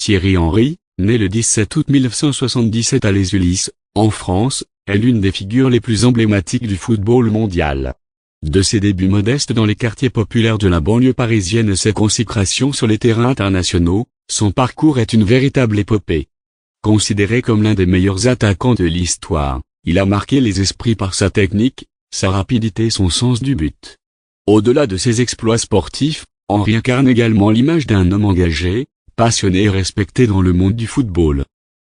Thierry Henry, né le 17 août 1977 à Les Ulis, en France, est l'une des figures les plus emblématiques du football mondial. De ses débuts modestes dans les quartiers populaires de la banlieue parisienne et ses consécrations sur les terrains internationaux, son parcours est une véritable épopée. Considéré comme l'un des meilleurs attaquants de l'histoire, il a marqué les esprits par sa technique, sa rapidité et son sens du but. Au-delà de ses exploits sportifs, Henry incarne également l'image d'un homme engagé, passionné et respecté dans le monde du football.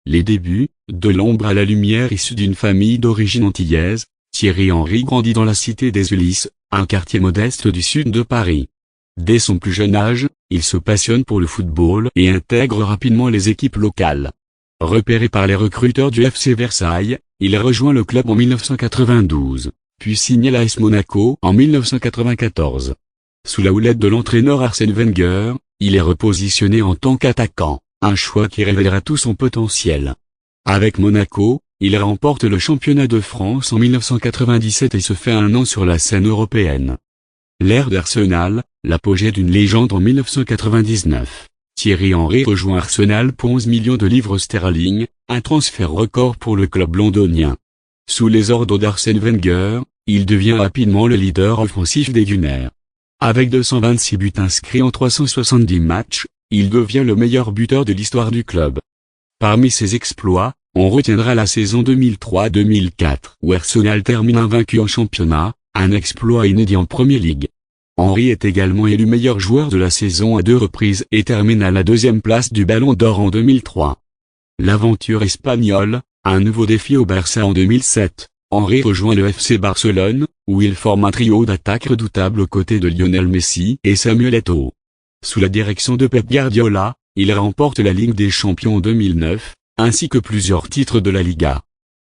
Les débuts, de l'ombre à la lumière issus d'une famille d'origine antillaise, Thierry Henry grandit dans la cité des Ulis, un quartier modeste du sud de Paris. Dès son plus jeune âge, il se passionne pour le football et intègre rapidement les équipes locales. Repéré par les recruteurs du FC Versailles, il rejoint le club en 1992, puis signe l'AS Monaco en 1994. Sous la houlette de l'entraîneur Arsène Wenger, il est repositionné en tant qu'attaquant, un choix qui révélera tout son potentiel. Avec Monaco, il remporte le championnat de France en 1997 et se fait un nom sur la scène européenne. L'ère d'Arsenal, l'apogée d'une légende en 1999. Thierry Henry rejoint Arsenal pour 11 millions de livres sterling, un transfert record pour le club londonien. Sous les ordres d'Arsène Wenger, il devient rapidement le leader offensif des Gunners. Avec 226 buts inscrits en 370 matchs, il devient le meilleur buteur de l'histoire du club. Parmi ses exploits, on retiendra la saison 2003-2004 où Arsenal termine invaincu en championnat, un exploit inédit en Premier League. Henry est également élu meilleur joueur de la saison à 2 reprises et termine à la 2e place du Ballon d'Or en 2003. L'aventure espagnole, un nouveau défi au Barça en 2007. Henry rejoint le FC Barcelone, où il forme un trio d'attaque redoutable aux côtés de Lionel Messi et Samuel Eto'o. Sous la direction de Pep Guardiola, il remporte la Ligue des Champions en 2009, ainsi que plusieurs titres de la Liga.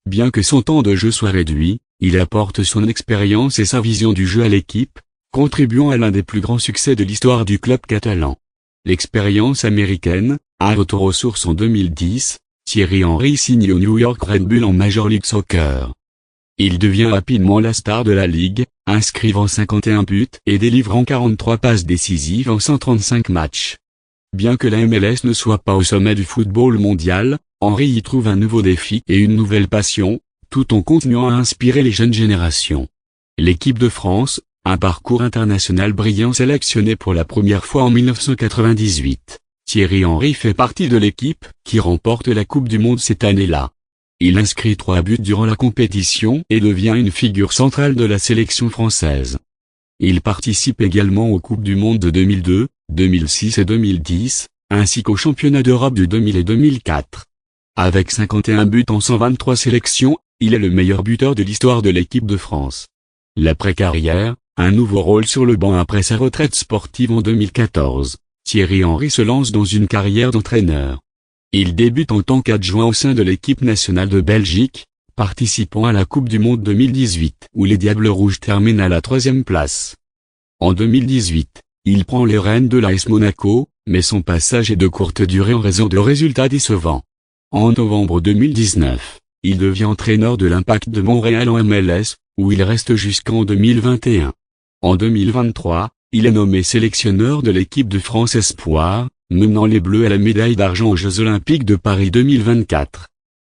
Bien que son temps de jeu soit réduit, il apporte son expérience et sa vision du jeu à l'équipe, contribuant à l'un des plus grands succès de l'histoire du club catalan. L'expérience américaine, un retour aux sources en 2010, Thierry Henry signe au New York Red Bull en Major League Soccer. Il devient rapidement la star de la ligue, inscrivant 51 buts et délivrant 43 passes décisives en 135 matchs. Bien que la MLS ne soit pas au sommet du football mondial, Henry y trouve un nouveau défi et une nouvelle passion, tout en continuant à inspirer les jeunes générations. L'équipe de France, un parcours international brillant sélectionné pour la première fois en 1998. Thierry Henry fait partie de l'équipe qui remporte la Coupe du Monde cette année-là. Il inscrit 3 buts durant la compétition et devient une figure centrale de la sélection française. Il participe également aux Coupes du Monde de 2002, 2006 et 2010, ainsi qu'aux Championnats d'Europe de 2000 et 2004. Avec 51 buts en 123 sélections, il est le meilleur buteur de l'histoire de l'équipe de France. L'après-carrière, un nouveau rôle sur le banc après sa retraite sportive en 2014, Thierry Henry se lance dans une carrière d'entraîneur. Il débute en tant qu'adjoint au sein de l'équipe nationale de Belgique, participant à la Coupe du Monde 2018 où les Diables Rouges terminent à la 3e place. En 2018, il prend les rênes de l'AS Monaco, mais son passage est de courte durée en raison de résultats décevants. En novembre 2019, il devient entraîneur de l'Impact de Montréal en MLS, où il reste jusqu'en 2021. En 2023, il est nommé sélectionneur de l'équipe de France Espoir, menant les Bleus à la médaille d'argent aux Jeux Olympiques de Paris 2024.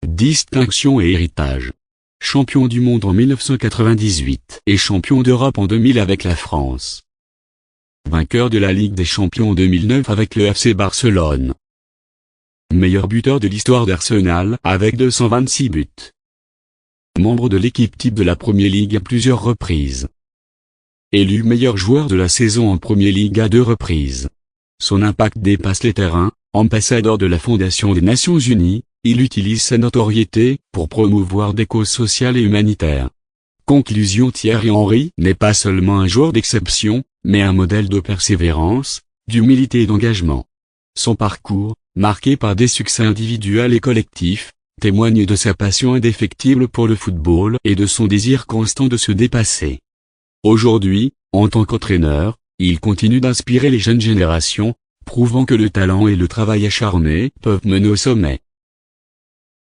Distinction et héritage. Champion du monde en 1998 et champion d'Europe en 2000 avec la France. Vainqueur de la Ligue des Champions en 2009 avec le FC Barcelone. Meilleur buteur de l'histoire d'Arsenal avec 226 buts. Membre de l'équipe type de la Premier League à plusieurs reprises. Élu meilleur joueur de la saison en Premier League à 2 reprises. Son impact dépasse les terrains, ambassadeur de la Fondation des Nations Unies, il utilise sa notoriété pour promouvoir des causes sociales et humanitaires. Conclusion: Thierry Henry n'est pas seulement un joueur d'exception, mais un modèle de persévérance, d'humilité et d'engagement. Son parcours, marqué par des succès individuels et collectifs, témoigne de sa passion indéfectible pour le football et de son désir constant de se dépasser. Aujourd'hui, en tant qu'entraîneur, il continue d'inspirer les jeunes générations, prouvant que le talent et le travail acharné peuvent mener au sommet.